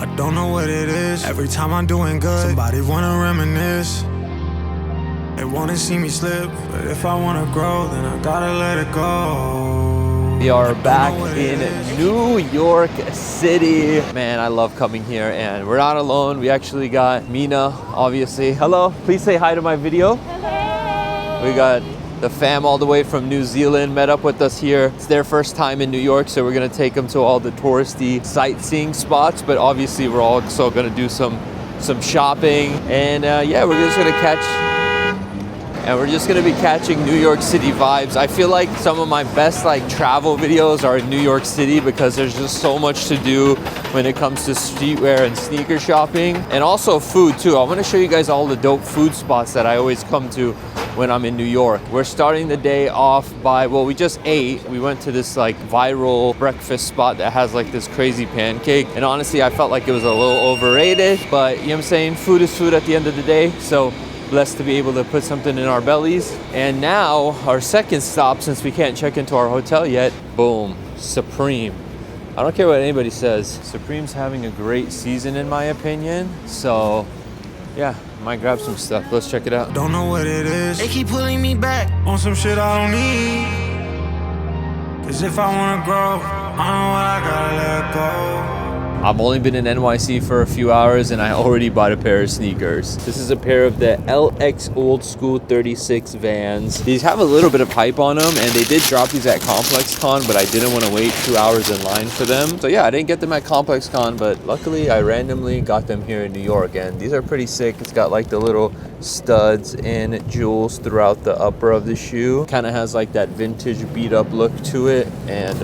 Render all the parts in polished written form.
I don't know what it is. Every time I'm doing good, somebody wanna reminisce. They wanna see me slip, but if I wanna grow, then I gotta let it go. We are back in New York City. Man, I love coming here, and we're not alone. We actually got Mina, obviously. Hello, please say hi to my video. Hello. We got the fam all the way from New Zealand met up with us here. It's their first time in New York, so we're gonna take them to all the touristy sightseeing spots, but obviously we're also gonna do some shopping. And yeah, we're just gonna be catching New York City vibes. I feel like some of my best travel videos are in New York City because there's just so much to do when it comes to streetwear and sneaker shopping, and also food too. I'm gonna show you guys all the dope food spots that I always come to when I'm in New York. We're starting the day off by, well, we just ate. We went to this viral breakfast spot that has this crazy pancake, and honestly I felt like it was a little overrated, but you know what I'm saying, food is food at the end of the day. So blessed to be able to put something in our bellies. And now our second stop, since we can't check into our hotel yet, boom, Supreme. I don't care what anybody says, Supreme's having a great season in my opinion. So yeah, might grab some stuff. Let's check it out. Don't know what it is. They keep pulling me back on some shit I don't need. Cause if I wanna grow, I know what I gotta let go. I've only been in NYC for a few hours and I already bought a pair of sneakers. This is a pair of the LX Old School 36 Vans. These have a little bit of hype on them, and they did drop these at ComplexCon, but I didn't want to wait 2 hours in line for them. So yeah, I didn't get them at ComplexCon, but luckily I randomly got them here in New York, and these are pretty sick. It's got the little studs and jewels throughout the upper of the shoe. Kind of has that vintage beat up look to it, and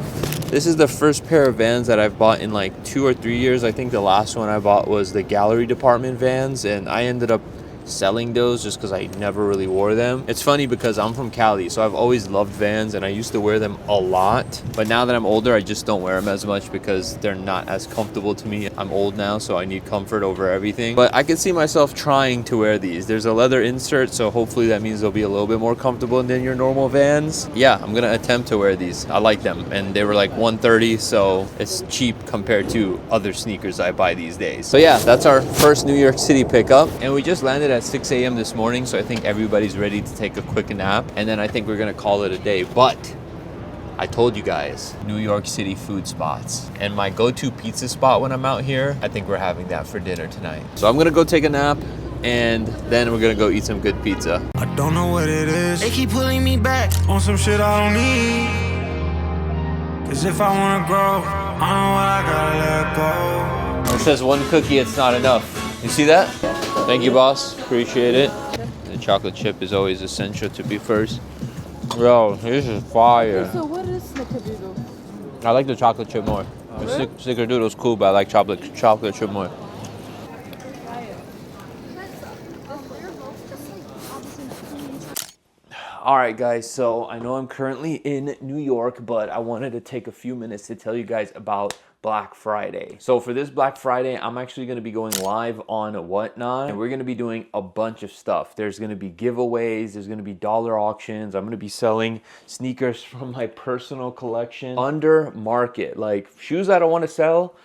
this is the first pair of Vans that I've bought in 2 or 3 years. I think the last one I bought was the Gallery Department Vans, and I ended up selling those just because I never really wore them. It's funny because I'm from Cali, so I've always loved Vans and I used to wear them a lot, but now that I'm older I just don't wear them as much because they're not as comfortable to me. I'm old now, so I need comfort over everything, but I can see myself trying to wear these. There's a leather insert, so hopefully that means they'll be a little bit more comfortable than your normal Vans. Yeah, I'm gonna attempt to wear these. I like them, and they were $130, so it's cheap compared to other sneakers I buy these days. So yeah, that's our first New York City pickup, and we just landed at 6 a.m. this morning, so I think everybody's ready to take a quick nap, and then I think we're gonna call it a day. But I told you guys, New York City food spots, and my go-to pizza spot when I'm out here, I think we're having that for dinner tonight. So I'm gonna go take a nap, and then we're gonna go eat some good pizza. I don't know what it is. They keep pulling me back on some shit I don't need. Cause if I wanna grow, I know what I gotta let go. It says one cookie, it's not enough. You see that? Thank you, boss. Appreciate it. The chocolate chip is always essential to be first. Bro, this is fire. So what is snickerdoodle? I like the chocolate chip more. The snickerdoodle's cool, but I like chocolate chip more. All right, guys, so I know I'm currently in New York, but I wanted to take a few minutes to tell you guys about Black Friday. So for this Black Friday, I'm actually going to be going live on Whatnot, and we're going to be doing a bunch of stuff. There's going to be giveaways, there's going to be dollar auctions. I'm going to be selling sneakers from my personal collection under market, shoes I don't want to sell.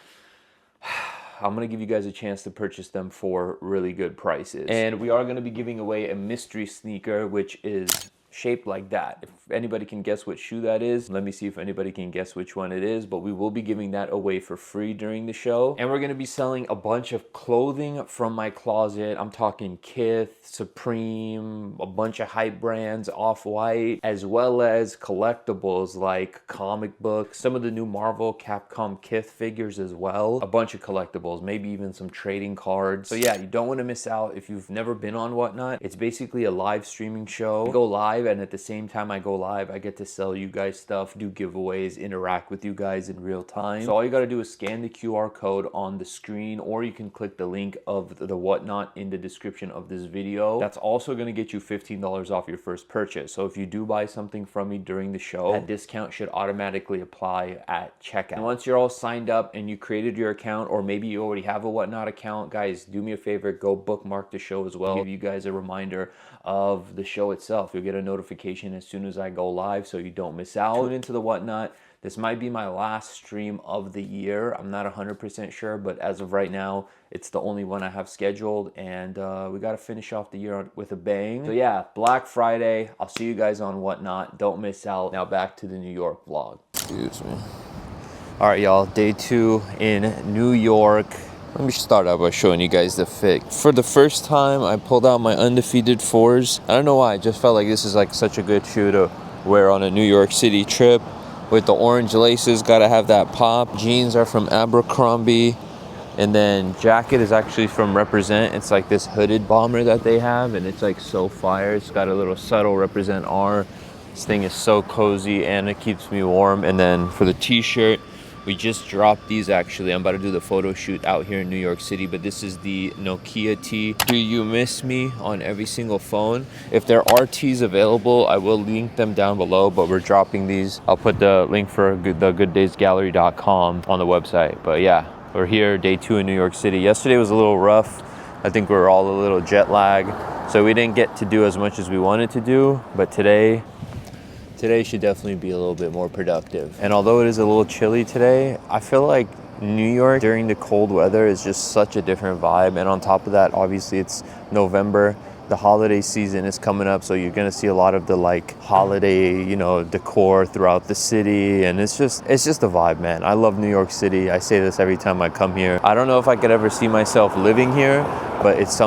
I'm gonna give you guys a chance to purchase them for really good prices. And we are gonna be giving away a mystery sneaker, which is shaped like that. If anybody can guess what shoe that is, let me see if anybody can guess which one it is, but we will be giving that away for free during the show. And we're gonna be selling a bunch of clothing from my closet. I'm talking Kith, Supreme, a bunch of hype brands, Off-White, as well as collectibles like comic books, some of the new Marvel, Capcom, Kith figures as well, a bunch of collectibles, maybe even some trading cards. So yeah, you don't wanna miss out. If you've never been on Whatnot, it's basically a live streaming show. We go live, and at the same time I go live, I get to sell you guys stuff, do giveaways, interact with you guys in real time. So all you gotta do is scan the QR code on the screen, or you can click the link of the Whatnot in the description of this video. That's also gonna get you $15 off your first purchase. So if you do buy something from me during the show, that discount should automatically apply at checkout. And once you're all signed up and you created your account, or maybe you already have a Whatnot account, guys, do me a favor, go bookmark the show as well. I'll give you guys a reminder of the show itself. You'll get a notification as soon as I go live, so you don't miss out. Tune into the Whatnot, This might be my last stream of the year. I'm not 100% sure, but as of right now, it's the only one I have scheduled, and we got to finish off the year with a bang. So yeah, Black Friday. I'll see you guys on Whatnot. Don't miss out. Now back to the New York vlog. Excuse me. All right, y'all, day 2 in New York. Let me start out by showing you guys the fit. For the first time, I pulled out my undefeated 4s. I don't know why, I just felt like this is like such a good shoe to wear on a New York City trip. With the orange laces, gotta have that pop. Jeans are from Abercrombie. And then jacket is actually from Represent. It's like this hooded bomber that they have, and it's like so fire. It's got a little subtle Represent R. This thing is so cozy and it keeps me warm. And then for the t-shirt, we just dropped these actually. I'm about to do the photo shoot out here in New York City, but this is the Nokia tee. Do you miss me on every single phone? If there are tees available, I will link them down below, but we're dropping these. I'll put the link for the gooddaysgallery.com on the website. But yeah, we're here, day 2 in New York City. Yesterday was a little rough. I think we were all a little jet lag, so we didn't get to do as much as we wanted to do, but today should definitely be a little bit more productive. And although it is a little chilly today, I feel like New York during the cold weather is just such a different vibe. And on top of that, obviously it's November. The holiday season is coming up, so you're gonna see a lot of the like holiday, you know, decor throughout the city, and it's just a vibe, man. I love New York City. I say this every time I come here. I don't know if I could ever see myself living here, but it's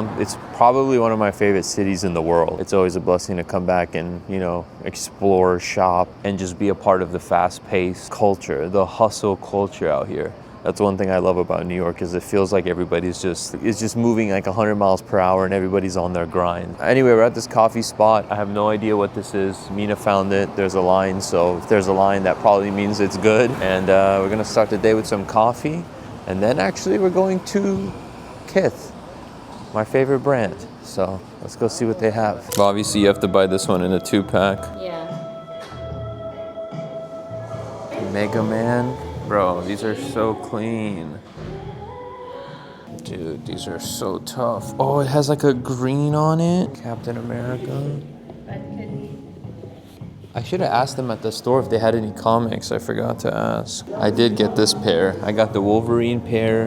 probably one of my favorite cities in the world. It's always a blessing to come back and, you know, explore, shop, and just be a part of the fast-paced culture, the hustle culture out here. That's one thing I love about New York, is it feels like everybody's just moving like 100 miles per hour and everybody's on their grind. Anyway, we're at this coffee spot. I have no idea what this is. Mina found it. There's a line, so if there's a line, that probably means it's good. And we're gonna start the day with some coffee, and then actually we're going to Kith, my favorite brand. So let's go see what they have. Well, obviously you have to buy this one in a 2-pack. Yeah. Mega Man. Bro, these are so clean. Dude, these are so tough. Oh, it has like a green on it. Captain America. I should have asked them at the store if they had any comics. I forgot to ask. I did get this pair. I got the Wolverine pair,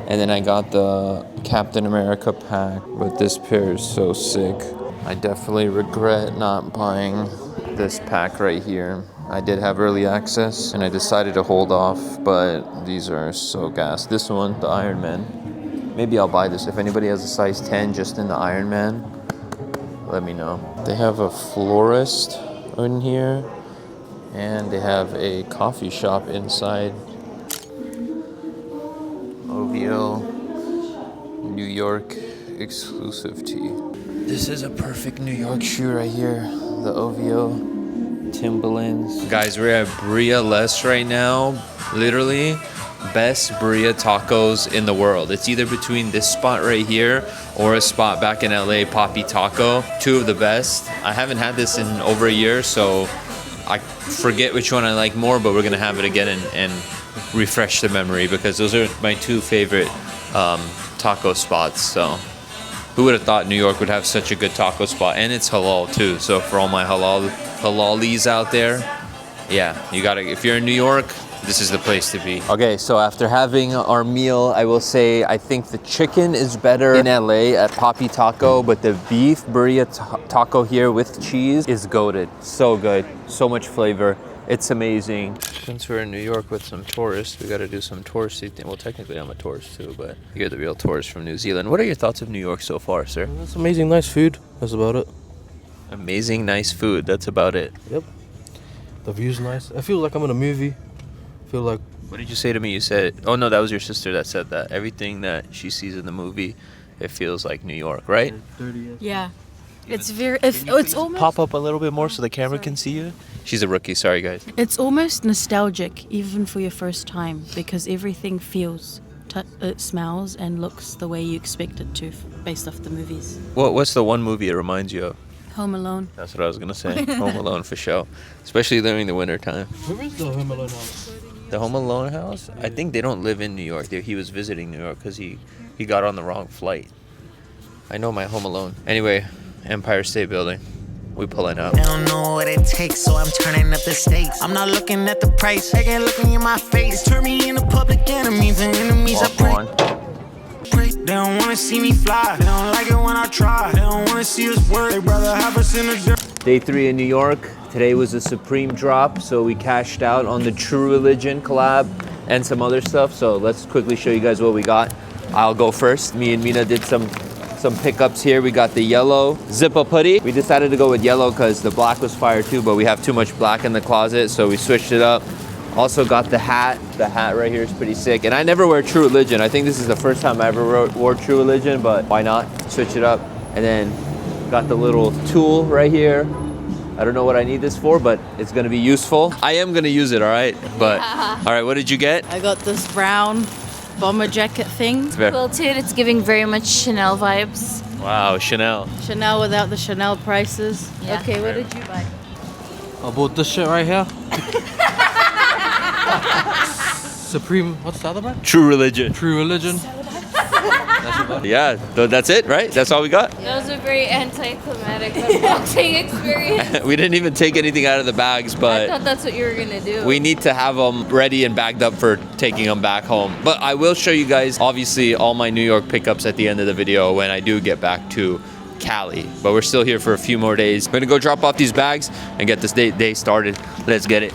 and then I got the Captain America pack. But this pair is so sick. I definitely regret not buying this pack right here. I did have early access and I decided to hold off, but these are so gas. This one, the Iron Man. Maybe I'll buy this. If anybody has a size 10 just in the Iron Man, let me know. They have a florist in here, and they have a coffee shop inside. OVO New York exclusive tee. This is a perfect New York shoe right here. The OVO Timberlands. Guys, we're at Bria Les right now. Literally, best Bria tacos in the world. It's either between this spot right here or a spot back in LA, Poppy Taco. 2 of the best. I haven't had this in over a year, so I forget which one I like more, but we're gonna have it again and refresh the memory, because those are my 2 favorite taco spots. So who would have thought New York would have such a good taco spot? And it's halal too, so for all my halalis out there, yeah, you gotta, if you're in New York, this is the place to be. Okay, so after having our meal, I will say I think the chicken is better in LA at Poppy Taco, but the beef burrito taco here with cheese is goated. So good, so much flavor. It's amazing. Since we're in New York with some tourists, we gotta do some touristy thing. Well, technically I'm a tourist too, but you're the real tourist from New Zealand. What are your thoughts of New York so far, sir? It's amazing, nice food. That's about it. Amazing, nice food. That's about it. Yep. The view's nice. I feel like I'm in a movie. I feel like... What did you say to me? You said, oh no, that was your sister that said that. Everything that she sees in the movie, it feels like New York, right? Yeah. It's very, it's almost... Pop up a little bit more so the camera can see you? She's a rookie, sorry guys. It's almost nostalgic, even for your first time, because everything feels, it smells and looks the way you expect it to, based off the movies. What's the one movie it reminds you of? Home Alone. That's what I was gonna say. Home Alone for sure, especially during the winter time. Where is the Home Alone house? The Home Alone house? I think they don't live in New York. He was visiting New York because he got on the wrong flight. I know my Home Alone. Anyway, Empire State Building. we pulling up. They don't know what it takes, so I'm turning up the stakes. I'm not looking at the price, they can't look me in my face. Turn me into public enemies and enemies I pray. They don't wanna see me fly, they don't like it when I try. They don't wanna see us work, they rather have us in the dirt. Day 3 in New York. Today was a Supreme drop, so we cashed out on the True Religion collab and some other stuff. So let's quickly show you guys what we got. I'll go first. Me and Mina did some pickups here. We got the yellow Zippa hoodie. We decided to go with yellow because the black was fire too, but we have too much black in the closet, so we switched it up. Also got the hat. The hat right here is pretty sick. And I never wear True Religion. I think this is the first time I ever wore True Religion, but why not? Switch it up. And then got the little tool right here. I don't know what I need this for, but it's gonna be useful. I am gonna use it, all right? But, all right, what did you get? I got this brown bomber jacket thing. Quilted, it's giving very much Chanel vibes. Wow, Chanel. Chanel without the Chanel prices. Yeah. Okay, what did you buy? I bought this shit right here. Supreme, what's the other brand? True Religion. True Religion. Yeah, that's it, right? That's all we got? That was a very anticlimactic unboxing experience. We didn't even take anything out of the bags, I but thought that's what you were gonna do. we need to have them ready and bagged up for taking them back home. But I will show you guys, obviously, all my New York pickups at the end of the video when I do get back to Cali. But we're still here for a few more days. We're gonna go drop off these bags and get this day started. Let's get it.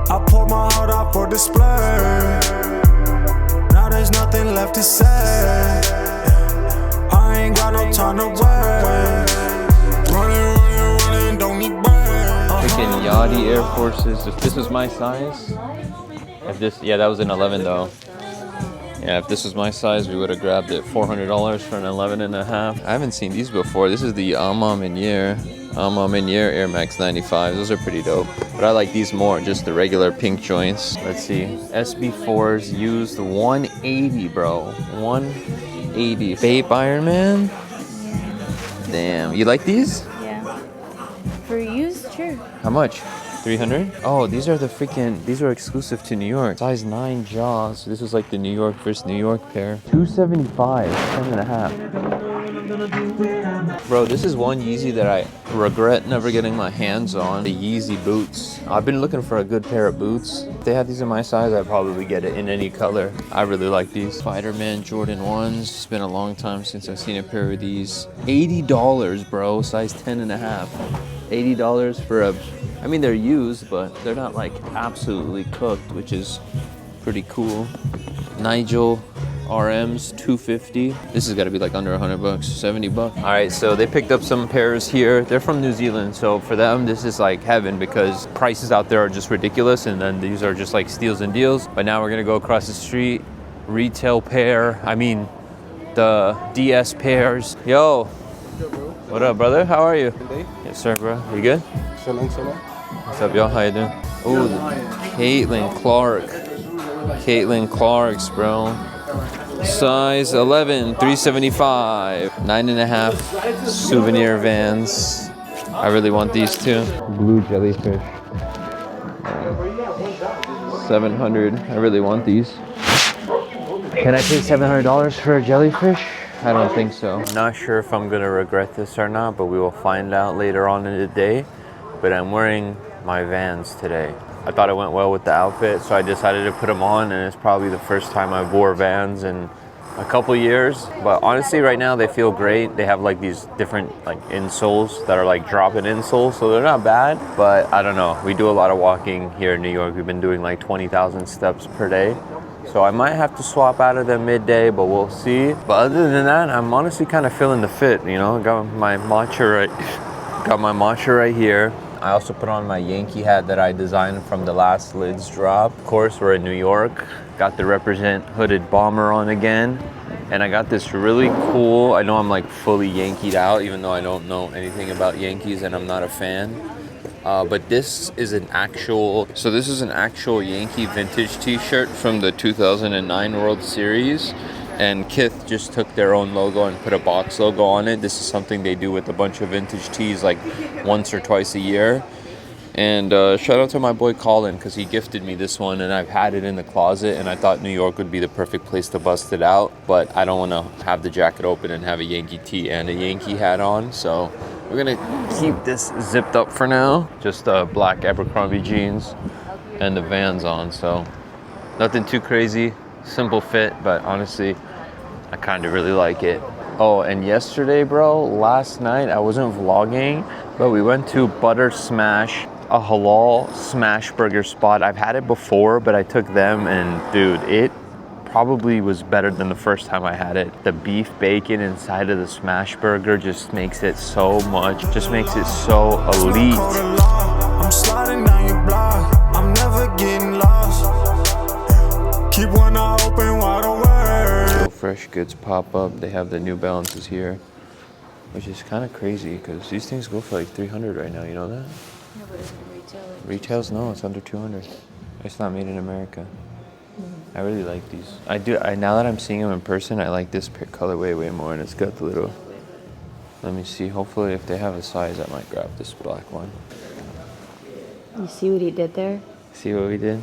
I poured my heart out for display. Now there's nothing left to say. I ain't got no time to waste. Running, don't need brains. Freaking Yachty Air Forces. If this was my size, yeah, that was an 11 though. Yeah, if this was my size, we would have grabbed it. $400 for an 11 and a half. I haven't seen these before. This is the Alma Meniere Air Max 95. Those are pretty dope. But I like these more, just the regular pink joints. Let's see. SB4s used 180, bro. 180. Vape Iron Man? Damn. You like these? Yeah. For used, sure. How much? 300? Oh, these are exclusive to New York. Size 9 Jaws. This is like the New York versus New York pair. 275, 10 and a half. Bro, this is one Yeezy that I regret never getting my hands on. The Yeezy boots. I've been looking for a good pair of boots. If they had these in my size, I'd probably get it in any color. I really like these. Spider-Man Jordan 1s. It's been a long time since I've seen a pair of these. $80, bro. Size 10 and a half. $80 for I mean, they're used, but they're not like absolutely cooked, which is pretty cool. Nigel RMs, 250. This has got to be like under $100, 70 bucks. All right, so they picked up some pairs here. They're from New Zealand, so for them, this is like heaven because prices out there are just ridiculous, and then these are just like steals and deals. But now we're gonna go across the street, retail pair. I mean, the DS pairs. Yo, what up, brother? How are you? Yes, sir, bro. You good? What's up, y'all? How you doing? Oh, Caitlin Clark's, bro. Size 11, 375. 9.5 souvenir Vans. I really want these too. Blue jellyfish. 700. I really want these. Can I pay $700 for a jellyfish? I don't think so. I'm not sure if I'm gonna regret this or not, but we will find out later on in the day. But I'm wearing my Vans today. I thought it went well with the outfit, so I decided to put them on, and it's probably the first time I've wore Vans in a couple years. But honestly, right now they feel great. They have like these different like insoles that are like drop-in insoles, so they're not bad. But I don't know, we do a lot of walking here in New York. We've been doing like 20,000 steps per day. So I might have to swap out of them midday, but we'll see. But other than that, I'm honestly kind of feeling the fit, you know? Got my matcha right here. I also put on my Yankee hat that I designed from the last Lids drop. Of course, we're in New York. Got the Represent hooded bomber on again. And I got this really cool, I know I'm like fully Yankeed out, even though I don't know anything about Yankees and I'm not a fan. But this is an actual Yankee vintage t-shirt from the 2009 World Series. And Kith just took their own logo and put a box logo on it. This is something they do with a bunch of vintage tees like once or twice a year. And shout out to my boy Colin, because he gifted me this one and I've had it in the closet, and I thought New York would be the perfect place to bust it out, but I don't want to have the jacket open and have a Yankee tee and a Yankee hat on, so we're gonna keep this zipped up for now. Just black Abercrombie jeans and the Vans on, so nothing too crazy, simple fit, but honestly I kind of really like it. Oh, and yesterday, bro, last night, I wasn't vlogging, but we went to Butter Smash, a halal smash burger spot. I've had it before, but I took them, and dude, it probably was better than the first time I had it. The beef bacon inside of the smash burger just makes it so much, just makes it so elite. I'm sliding down your block. I'm never getting lost. Keep one eye open wide awake. Fresh goods pop up. They have the New Balances here, which is kind of crazy because these things go for like 300 right now. You know that? No, but is it retail? Retails? No, it's under 200. It's not made in America. I really like these. I do. Now that I'm seeing them in person, I like this colorway way more, and it's got the little. Let me see. Hopefully, if they have a size, I might grab this black one. You see what he did there? See what we did?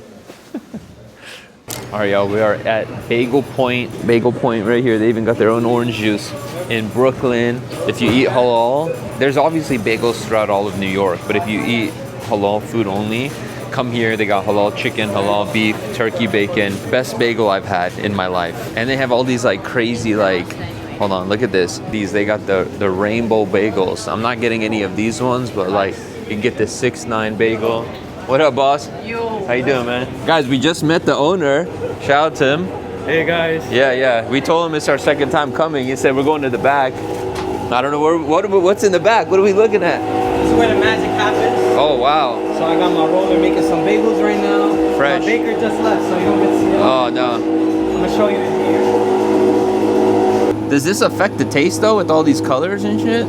All right, y'all, we are at Bagel Point. Bagel Point right here. They even got their own orange juice in Brooklyn. If you eat halal, there's obviously bagels throughout all of New York, but if you eat halal food only, come here. They got halal chicken, halal beef, turkey bacon. Best bagel I've had in my life. And they have all these like crazy like, hold on, look at this. They got the rainbow bagels. I'm not getting any of these ones, but like you can get the 6-9 bagel. What up, boss? Yo. How you doing, man? Guys, we just met the owner. Shout out to him. Hey guys. Yeah. We told him it's our second time coming. He said we're going to the back. I don't know what's in the back. What are we looking at? This is where the magic happens. Oh wow. So I got my roller making some bagels right now. Fresh. My baker just left, so you don't get to see it. Oh no. I'm gonna show you in here. Does this affect the taste though with all these colors and shit?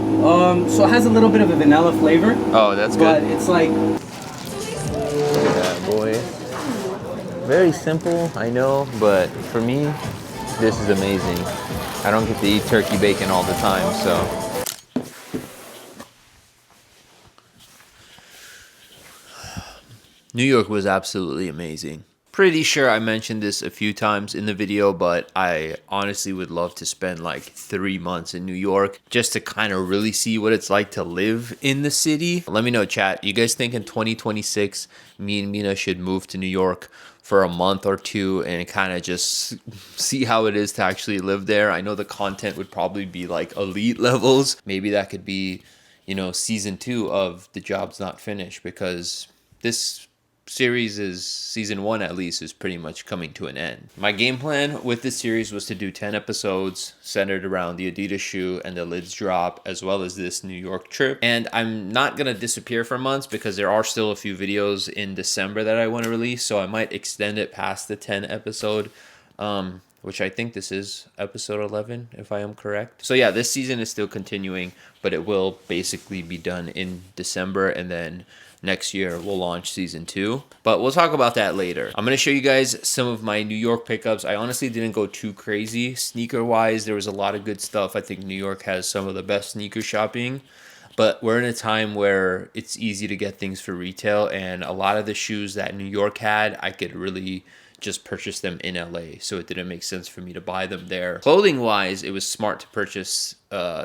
So it has a little bit of a vanilla flavor. Oh, that's but good. it's like. Look at that, boy. Very simple, I know, but for me, this is amazing. I don't get to eat turkey bacon all the time, so. New York was absolutely amazing. Pretty sure I mentioned this a few times in the video, but I honestly would love to spend like 3 months in New York just to kind of really see what it's like to live in the city. Let me know, chat. You guys think in 2026, me and Mina should move to New York for a month or two and kind of just see how it is to actually live there? I know the content would probably be like elite levels. Maybe that could be, you know, season 2 of The Job's Not Finished, because this series is season 1 at least is pretty much coming to an end. My game plan with this series was to do 10 episodes centered around the Adidas shoe and the lids drop, as well as this New York trip. And I'm not gonna disappear for months because there are still a few videos in December that I want to release, so I might extend it past the 10 episode, which I think this is episode 11 if I am correct. So yeah, this season is still continuing, but it will basically be done in December, and then next year we'll launch season 2, but we'll talk about that later. I'm gonna show you guys some of my New York pickups. I honestly didn't go too crazy sneaker wise. There was a lot of good stuff. I think New York has some of the best sneaker shopping, but we're in a time where it's easy to get things for retail, and a lot of the shoes that New York had, I could really just purchase them in LA, so it didn't make sense for me to buy them there. Clothing wise, it was smart to purchase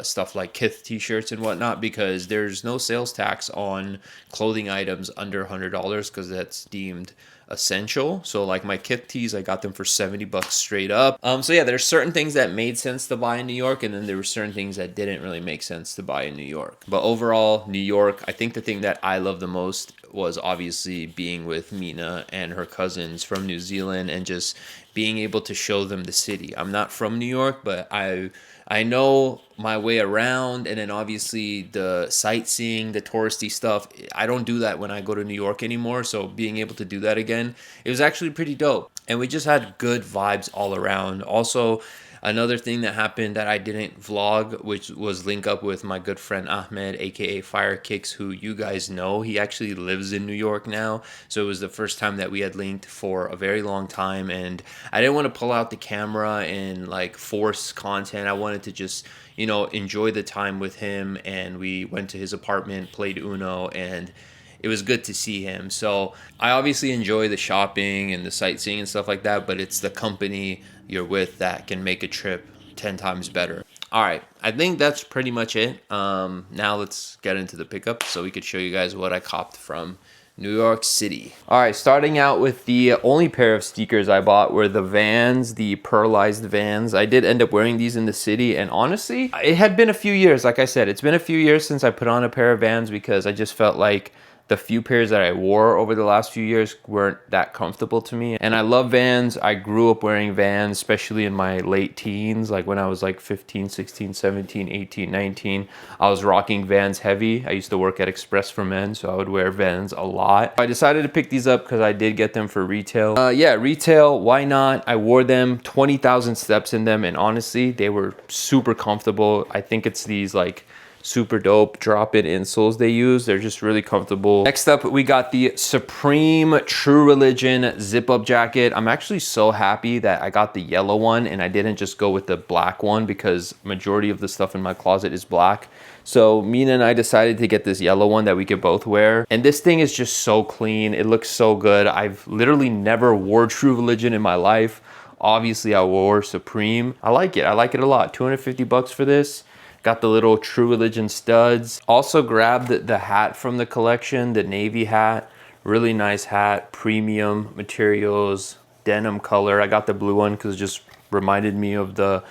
stuff like Kith t-shirts and whatnot, because there's no sales tax on clothing items under $100 because that's deemed essential. So like my Kith tees, I got them for $70 straight up. So yeah, there's certain things that made sense to buy in New York, and then there were certain things that didn't really make sense to buy in New York. But overall, New York, I think the thing that I love the most was obviously being with Mina and her cousins from New Zealand and just being able to show them the city. I'm not from New York, but I know my way around, and then obviously the sightseeing, the touristy stuff, I don't do that when I go to New York anymore, so being able to do that again, it was actually pretty dope. And we just had good vibes all around. Also, another thing that happened that I didn't vlog, which was link up with my good friend Ahmed, aka Fire Kicks, who you guys know. He actually lives in New York now, so it was the first time that we had linked for a very long time, and I didn't want to pull out the camera and like force content. I wanted to just, you know, enjoy the time with him, and we went to his apartment, played Uno, and it was good to see him. So I obviously enjoy the shopping and the sightseeing and stuff like that, but it's the company you're with that can make a trip 10 times better. All right, I think that's pretty much it. Now let's get into the pickup so we could show you guys what I copped from New York City. All right, starting out with the only pair of sneakers I bought were the Vans, the pearlized Vans. I did end up wearing these in the city, and honestly, it had been a few years. Like I said, it's been a few years since I put on a pair of Vans because I just felt like the few pairs that I wore over the last few years weren't that comfortable to me. And I love Vans. I grew up wearing Vans, especially in my late teens, like when I was like 15, 16, 17, 18, 19. I was rocking Vans heavy. I used to work at Express for Men, so I would wear Vans a lot. I decided to pick these up because I did get them for retail. Yeah, retail, why not? I wore them, 20,000 steps in them, and honestly, they were super comfortable. I think it's these like super dope drop-in insoles they use. They're just really comfortable. Next up, we got the Supreme True Religion zip-up jacket. I'm actually so happy that I got the yellow one and I didn't just go with the black one because majority of the stuff in my closet is black. So Mina and I decided to get this yellow one that we could both wear. And this thing is just so clean. It looks so good. I've literally never wore True Religion in my life. Obviously, I wore Supreme. I like it. I like it a lot. 250 bucks for this. Got the little True Religion studs. Also grabbed the hat from the collection, the navy hat. Really nice hat, premium materials, denim color. I got the blue one because it just reminded me of the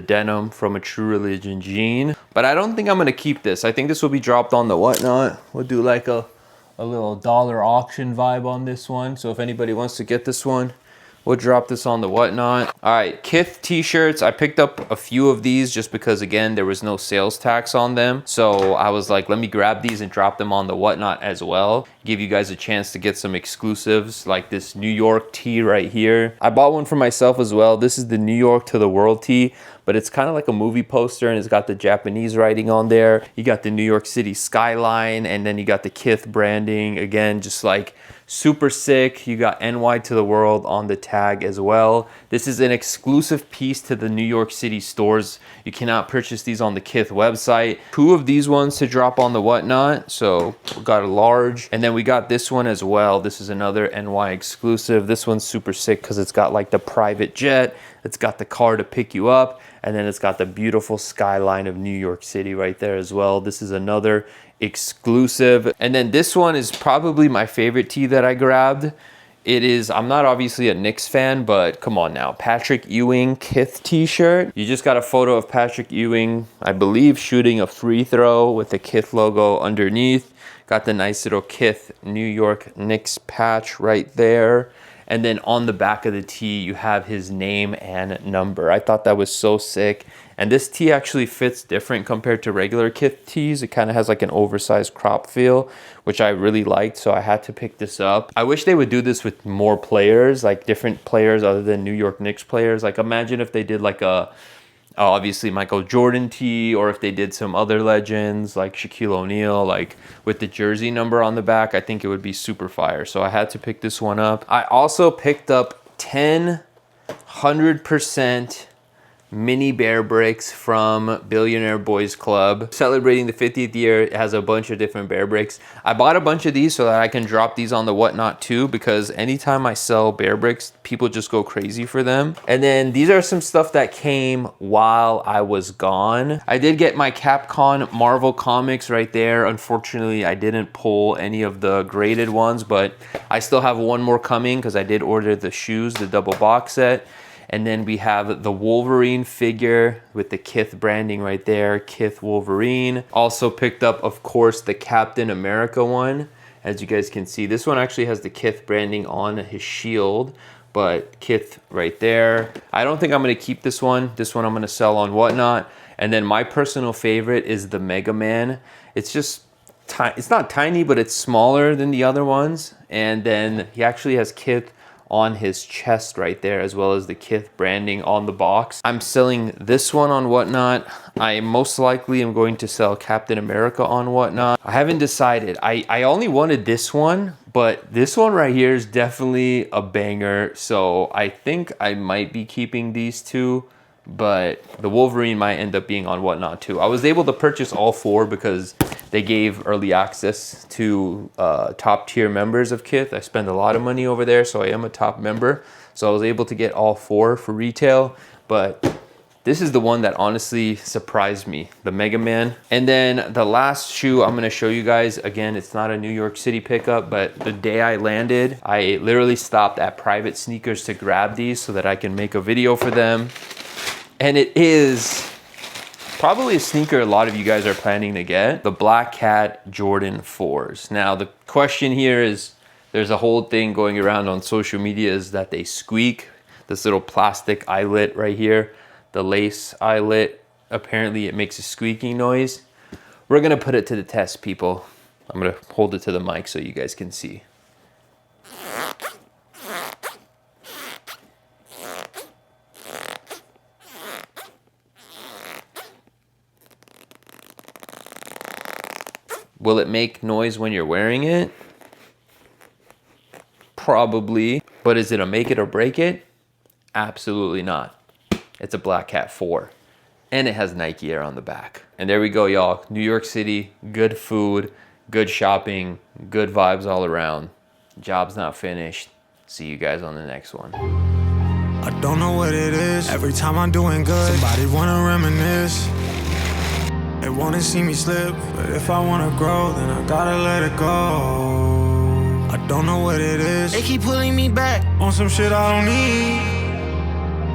denim from a True Religion jean. But I don't think I'm gonna keep this. I think this will be dropped on the Whatnot. We'll do like a little dollar auction vibe on this one. So if anybody wants to get this one, we'll drop this on the Whatnot. All right, Kith t-shirts. I picked up a few of these just because, again, there was no sales tax on them. So I was like, let me grab these and drop them on the Whatnot as well. Give you guys a chance to get some exclusives like this New York tee right here. I bought one for myself as well. This is the New York to the World tee, but it's kind of like a movie poster and it's got the Japanese writing on there. You got the New York City skyline and then you got the Kith branding. Again, just like super sick. You got NY to the World on the tag as well. This is an exclusive piece to the New York City stores. You cannot purchase these on the Kith website. Two of these ones to drop on the Whatnot. So we got a large. And then we got this one as well. This is another NY exclusive. This one's super sick because it's got like the private jet. It's got the car to pick you up. And then it's got the beautiful skyline of New York City right there as well. This is another exclusive. And then this one is probably my favorite tee that I grabbed. It is, I'm not obviously a Knicks fan, but come on now, Patrick Ewing Kith t-shirt. You just got a photo of Patrick Ewing, I believe, shooting a free throw with the Kith logo underneath. Got the nice little Kith New York Knicks patch right there. And then on the back of the tee, you have his name and number. I thought that was so sick. And this tee actually fits different compared to regular Kith tees. It kind of has like an oversized crop feel, which I really liked, so I had to pick this up. I wish they would do this with more players, like different players other than New York Knicks players. Like imagine if they did like a, obviously Michael Jordan tee, or if they did some other legends like Shaquille O'Neal, like with the jersey number on the back. I think it would be super fire. So I had to pick this one up. I also picked up 10 100% mini bear bricks from Billionaire Boys Club. Celebrating the 50th year, it has a bunch of different bear bricks. I bought a bunch of these so that I can drop these on the Whatnot too, because anytime I sell bear bricks, people just go crazy for them. And then these are some stuff that came while I was gone. I did get my Capcom Marvel comics right there. Unfortunately, I didn't pull any of the graded ones, but I still have one more coming because I did order the shoes, the double box set. And then we have the Wolverine figure with the Kith branding right there, Kith Wolverine. Also picked up, of course, the Captain America one. As you guys can see, this one actually has the Kith branding on his shield, but Kith right there. I don't think I'm gonna keep this one. This one I'm gonna sell on Whatnot. And then my personal favorite is the Mega Man. It's just, it's not tiny, but it's smaller than the other ones. And then he actually has Kith on his chest right there, as well as the Kith branding on the box. I'm selling this one on Whatnot. I most likely am going to sell Captain America on Whatnot. I haven't decided. I only wanted this one, but this one right here is definitely a banger. So I think I might be keeping these two but the Wolverine might end up being on Whatnot too. I was able to purchase all 4 because they gave early access to top tier members of Kith. I spend a lot of money over there, so I am a top member. So I was able to get all 4 for retail, but this is the one that honestly surprised me, the Mega Man. And then the last shoe I'm gonna show you guys, again, it's not a New York City pickup, but the day I landed, I literally stopped at Private Sneakers to grab these so that I can make a video for them. And it is probably a sneaker a lot of you guys are planning to get, the Black Cat Jordan 4s. Now, the question here is, there's a whole thing going around on social media is that they squeak. This little plastic eyelet right here, the lace eyelet, apparently it makes a squeaking noise. We're gonna put it to the test, people. I'm gonna hold it to the mic so you guys can see. Will it make noise when you're wearing it? Probably. But is it a make it or break it? Absolutely not. It's a Black Cat 4. And it has Nike Air on the back. And there we go, y'all. New York City, good food, good shopping, good vibes all around. Job's not finished. See you guys on the next one. I don't know what it is. Every time I'm doing good, somebody wanna reminisce. They wanna see me slip, but if I wanna grow, then I gotta let it go. I don't know what it is. They keep pulling me back on some shit I don't need.